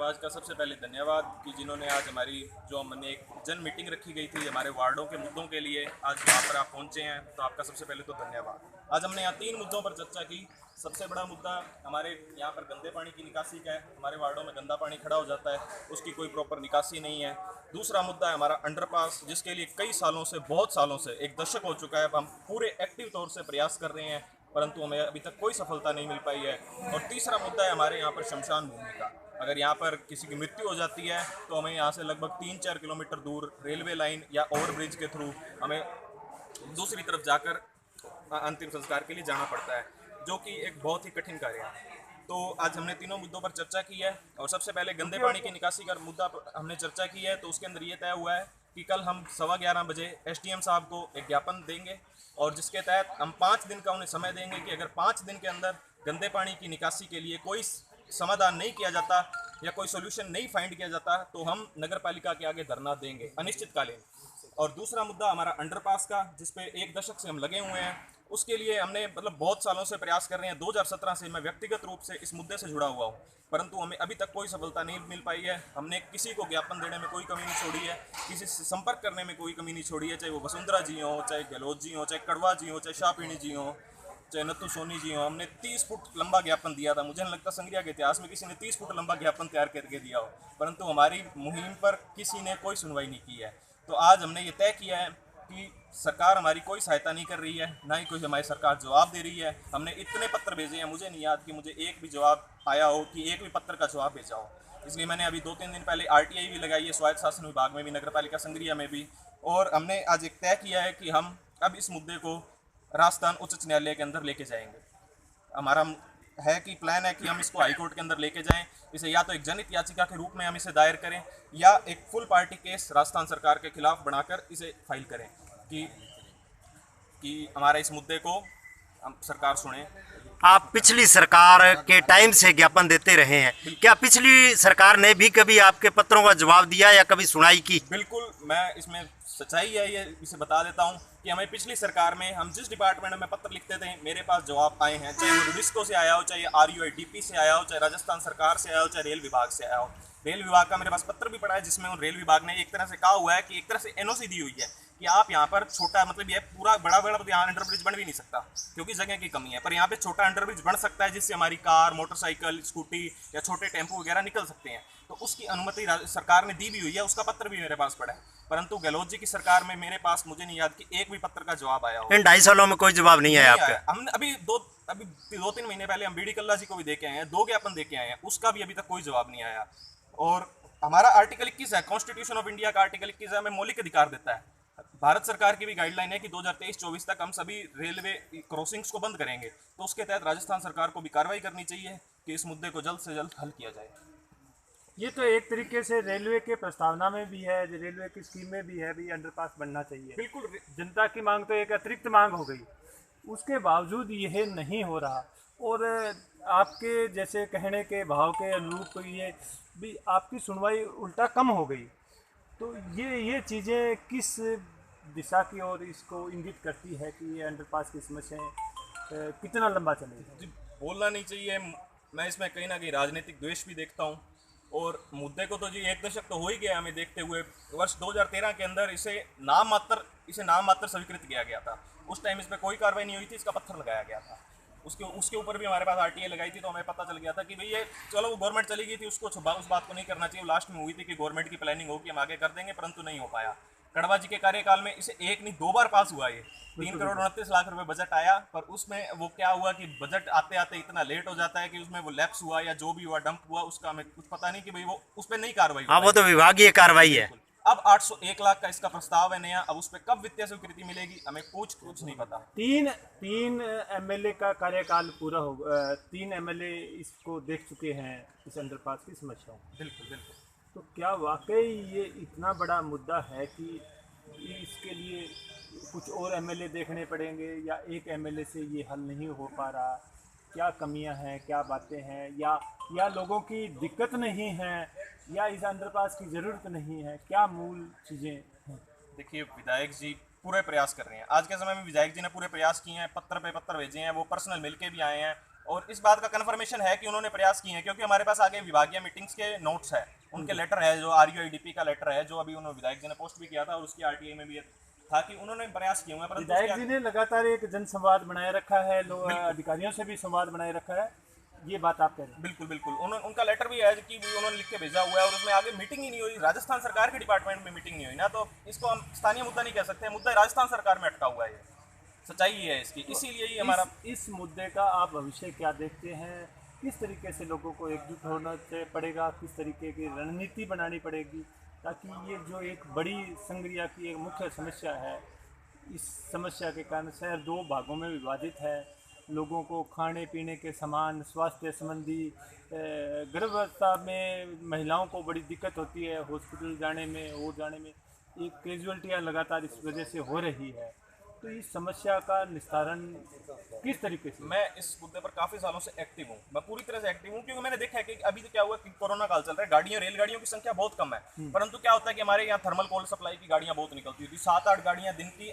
आवाज़ का सबसे पहले धन्यवाद कि जिन्होंने आज हमारी जो हमने एक जन मीटिंग रखी गई थी हमारे वार्डों के मुद्दों के लिए, आज यहाँ पर आप पहुँचे हैं, तो आपका सबसे पहले तो धन्यवाद। आज हमने यहाँ 3 मुद्दों पर चर्चा की। सबसे बड़ा मुद्दा हमारे यहाँ पर गंदे पानी की निकासी का है। हमारे वार्डों में गंदा पानी खड़ा हो जाता है, उसकी कोई प्रॉपर निकासी नहीं है। दूसरा मुद्दा है हमारा अंडरपास, जिसके लिए कई सालों से, बहुत सालों से, एक दशक हो चुका है, हम पूरे एक्टिव तौर से प्रयास कर रहे हैं, परंतु हमें अभी तक कोई सफलता नहीं मिल पाई है। और तीसरा मुद्दा है हमारे यहाँ पर शमशान भूमि का। अगर यहाँ पर किसी की मृत्यु हो जाती है तो हमें यहाँ से लगभग 3-4 किलोमीटर दूर रेलवे लाइन या ओवरब्रिज के थ्रू हमें दूसरी तरफ जाकर अंतिम संस्कार के लिए जाना पड़ता है, जो कि एक बहुत ही कठिन कार्य है। तो आज हमने तीनों मुद्दों पर चर्चा की है और सबसे पहले गंदे पानी की निकासी का मुद्दा पर हमने चर्चा की है। तो उसके अंदर ये तय हुआ है कि कल हम 11:15 बजे एसडीएम साहब को एक ज्ञापन देंगे और जिसके तहत हम 5 दिन का उन्हें समय देंगे कि अगर 5 दिन के अंदर गंदे पानी की निकासी के लिए कोई समाधान नहीं किया जाता या कोई सोल्यूशन नहीं फाइंड किया जाता तो हम नगर पालिका के आगे धरना देंगे अनिश्चितकालीन। और दूसरा मुद्दा हमारा अंडरपास का, जिसपे 1 दशक से हम लगे हुए हैं। उसके लिए हमने बहुत सालों से प्रयास कर रहे हैं। 2017 से मैं व्यक्तिगत रूप से इस मुद्दे से जुड़ा हुआ हूँ, परंतु हमें अभी तक कोई सफलता नहीं मिल पाई है। हमने किसी को ज्ञापन देने में कोई कमी नहीं छोड़ी है, किसी से संपर्क करने में कोई कमी नहीं छोड़ी है, चाहे वो वसुंधरा जी हो, चाहे गहलोत जी हो, चाहे कड़वा जी हो, चाहे शाहपीणी जी हो, चाहे नत्थू सोनी जी हो। हमने 30 फुट लंबा ज्ञापन दिया था। मुझे नहीं लगता संग्रिया के इतिहास में किसी ने 30 फुट लंबा ज्ञापन तैयार करके दिया हो, परंतु हमारी मुहिम पर किसी ने कोई सुनवाई नहीं की है। तो आज हमने ये तय किया है कि सरकार हमारी कोई सहायता नहीं कर रही है, ना ही कोई हमारी सरकार जवाब दे रही है। हमने इतने पत्र भेजे हैं, मुझे नहीं याद कि मुझे एक भी जवाब आया हो, कि एक भी पत्र का जवाब भेजा हो। इसलिए मैंने अभी 2-3 दिन पहले आरटीआई भी लगाई है, स्वायत्त शासन विभाग में भी, नगर पालिका संग्रिया में भी। और हमने आज एक तय किया है कि हम अब इस मुद्दे को राजस्थान उच्च न्यायालय के अंदर लेके जाएंगे। हमारा है कि प्लान है कि हम इसको हाई कोर्ट के अंदर लेके जाएं। इसे या तो एक जनहित याचिका के रूप में हम इसे दायर करें या एक फुल पार्टी केस राजस्थान सरकार के खिलाफ बनाकर इसे फाइल करें कि हमारे इस मुद्दे को हम सरकार सुने। आप पिछली सरकार के टाइम से ज्ञापन देते रहे हैं, क्या पिछली सरकार ने भी कभी आपके पत्रों का जवाब दिया या कभी सुनाई की? बिल्कुल, मैं इसमें सच्चाई है ये इसे बता देता हूँ कि हमें पिछली सरकार में हम जिस डिपार्टमेंट में पत्र लिखते थे, मेरे पास जवाब आए हैं, चाहे वो रुडिस्को से आया हो, चाहे RUIDP से आया हो, चाहे राजस्थान सरकार से आया हो, चाहे रेल विभाग से आया हो। रेल विभाग का मेरे पास पत्र भी पड़ा है, जिसमें रेल विभाग ने एक तरह से कहा हुआ है कि एक तरह से NOC दी हुई है कि आप यहाँ पर छोटा, मतलब ये पूरा बड़ा तो यहाँ अंडरब्रिज बन भी नहीं सकता क्योंकि जगह की कमी है, पर यहाँ पे छोटा अंडरब्रिज बन सकता है जिससे हमारी कार, मोटरसाइकिल, स्कूटी या छोटे टेम्पो वगैरह निकल सकते हैं। तो उसकी अनुमति सरकार ने दी भी हुई है, उसका पत्र भी मेरे पास पड़ा है। परंतु गहलोत जी की सरकार में मेरे पास, मुझे नहीं याद कि एक भी पत्र का जवाब आया हो। इन 2.5 सालों में कोई जवाब नहीं आया आपका? हमने अभी 2-3 महीने पहले हम BD कल्ला जी को भी देके आए हैं, 2 ज्ञापन देके आए हैं, उसका भी अभी तक कोई जवाब नहीं आया। और हमारा आर्टिकल 21 है, कॉन्स्टिट्यूशन ऑफ इंडिया का आर्टिकल 21 है, हमें मौलिक अधिकार देता है। भारत सरकार की भी गाइडलाइन है कि 2023-24 तक हम सभी रेलवे क्रॉसिंग्स को बंद करेंगे। तो उसके तहत राजस्थान सरकार को भी कार्रवाई करनी चाहिए कि इस मुद्दे को जल्द से जल्द हल किया जाए। ये तो एक तरीके से रेलवे के प्रस्तावना में भी है, रेलवे की स्कीम में भी है, भी अंडरपास बनना चाहिए। बिल्कुल, जनता की मांग तो एक अतिरिक्त मांग हो गई, उसके बावजूद यह नहीं हो रहा। और आपके जैसे कहने के भाव के अनुरूप ये भी आपकी सुनवाई उल्टा कम हो गई। तो ये चीज़ें किस दिशा की ओर इसको इंगित करती है कि ये अंडरपास की समस्याएं कितना लंबा चलेगी? बोलना नहीं चाहिए। मैं इसमें कहीं ना कहीं राजनीतिक द्वेष भी देखता हूँ। और मुद्दे को तो जी 1 दशक तो हो ही गया हमें देखते हुए। वर्ष 2013 के अंदर इसे नाम मात्र स्वीकृत किया गया था। उस टाइम इस पर कोई कार्रवाई नहीं हुई थी, इसका पत्थर लगाया गया था। उसके ऊपर भी हमारे पास RTA लगाई थी, तो हमें पता चल गया था कि भाई ये चलो, वो गवर्नमेंट चली गई थी, उसको उस बात को नहीं करना चाहिए। लास्ट में हुई थी कि गवर्नमेंट की प्लानिंग होगी, हम आगे कर देंगे, परंतु नहीं हो पाया। कड़वा जी के कार्यकाल में इसे 1 नहीं 2 बार पास हुआ। ये 3 करोड़ 29 लाख रुपए बजट आया, पर उसमें वो क्या हुआ कि बजट आते आते इतना लेट हो जाता है कि उसमें वो लैप्स हुआ या जो भी हुआ, डंप हुआ, उसका हमें कुछ पता नहीं कि भाई वो उस पर नहीं कार्रवाई। हाँ, वो तो विभागीय कार्रवाई है। अब 801 लाख का इसका प्रस्ताव है नया, अब उस पर कब वित्तीय स्वीकृति मिलेगी हमें कुछ नहीं पता। तीन MLA का कार्यकाल पूरा हो, 3 MLA इसको देख चुके हैं, इस अंडरपास की समस्या। बिल्कुल। तो क्या वाकई ये इतना बड़ा मुद्दा है कि इसके लिए कुछ और MLA देखने पड़ेंगे, या एक MLA से ये हल नहीं हो पा रहा? क्या कमियां हैं, क्या बातें हैं, या लोगों की दिक्कत नहीं है, या इस अंडरपास की ज़रूरत नहीं है? क्या मूल चीज़ें हैं? देखिए, विधायक जी पूरे प्रयास कर रहे हैं। आज के समय में विधायक जी ने पूरे प्रयास किए हैं, पत्र पे पत्र भेजे हैं, वो पर्सनल मिल के भी आए हैं, और इस बात का कन्फर्मेशन है कि उन्होंने प्रयास किए हैं, क्योंकि हमारे पास आगे विभागीय मीटिंग्स के नोट्स है, उनके लेटर है, जो RUIDP का लेटर है, जो अभी उन्होंने विधायक जी ने पोस्ट भी किया था, और उसकी RTI में भी था कि उन्होंने प्रयास किए हुए हैं, परंतु विधायक जी ने लगातार एक जन संवाद बनाए रखा है, लोग अधिकारियों से भी संवाद बनाए रखा है, ये बात आप कह रहे हैं। बिल्कुल बिल्कुल, उन्होंने उनका लेटर भी है कि उन्होंने लिख के भेजा हुआ है, और उसमें आगे मीटिंग ही नहीं हुई, राजस्थान सरकार के डिपार्टमेंट में मीटिंग नहीं हुई ना, तो इसको हम स्थानीय मुद्दा नहीं कह सकते, मुद्दा राजस्थान सरकार में अटका हुआ है, ये सच्चाई ही है इसकी, इसीलिए ही हमारा इस मुद्दे का आप भविष्य क्या देखते हैं? किस तरीके से लोगों को एकजुट होना पड़ेगा, किस तरीके की रणनीति बनानी पड़ेगी ताकि ये जो एक बड़ी संग्रिया की एक मुख्य समस्या है, इस समस्या के कारण शहर दो भागों में विभाजित है, लोगों को खाने पीने के सामान, स्वास्थ्य संबंधी, गर्भावस्था में महिलाओं को बड़ी दिक्कत होती है, हॉस्पिटल जाने में और जाने में, एक कैजुअल्टियाँ लगातार इस वजह से हो रही है, तो इस समस्या का निस्तारण किस तरीके से? मैं इस मुद्दे पर काफ़ी सालों से एक्टिव हूँ, मैं पूरी तरह से एक्टिव हूँ, क्योंकि मैंने देखा है कि अभी तो क्या हुआ कि कोरोना काल चल रहा है, गाड़ियों रेलगाड़ियों की संख्या बहुत कम है, परंतु क्या होता है कि हमारे यहाँ थर्मल कोल सप्लाई की गाड़ियाँ बहुत निकलती थी, 7-8 गाड़ियाँ दिन की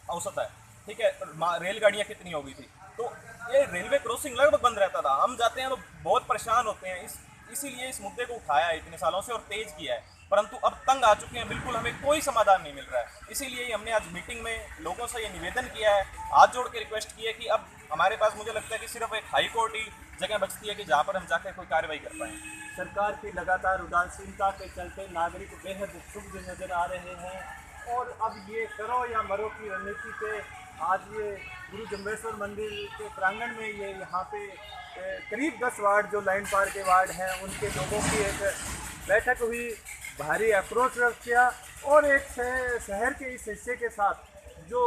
औसत है, ठीक है, रेलगाड़ियाँ कितनी हो गई थी, तो ये रेलवे क्रॉसिंग लगभग बंद रहता था, हम जाते हैं तो बहुत परेशान होते हैं, इसीलिए इस मुद्दे को उठाया है इतने सालों से और तेज किया है, परंतु अब तंग आ चुके हैं, बिल्कुल हमें कोई समाधान नहीं मिल रहा है, इसीलिए ही हमने आज मीटिंग में लोगों से ये निवेदन किया है, हाथ जोड़ के रिक्वेस्ट की है कि अब हमारे पास, मुझे लगता है कि सिर्फ एक हाई कोर्ट ही जगह बचती है कि जहाँ पर हम जाकर कोई कार्रवाई कर पाएँ। सरकार की लगातार उदासीनता के चलते नागरिक बेहद क्षुब्ध नजर आ रहे हैं, और अब ये करो या मरो की रणनीति पे आज ये गुरु जम्बेश्वर मंदिर के प्रांगण में ये यहाँ पे करीब 10 वार्ड जो लाइन पार के वार्ड हैं उनके लोगों की एक बैठक हुई, भारी आक्रोश व्यक्त किया, और एक शहर के इस हिस्से के साथ जो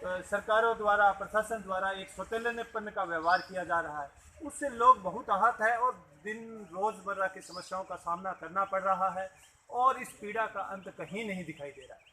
सरकारों द्वारा, प्रशासन द्वारा एक सौतेलेपन का व्यवहार किया जा रहा है, उससे लोग बहुत आहत है और दिन रोज़मर्रा की समस्याओं का सामना करना पड़ रहा है, और इस पीड़ा का अंत कहीं नहीं दिखाई दे रहा है।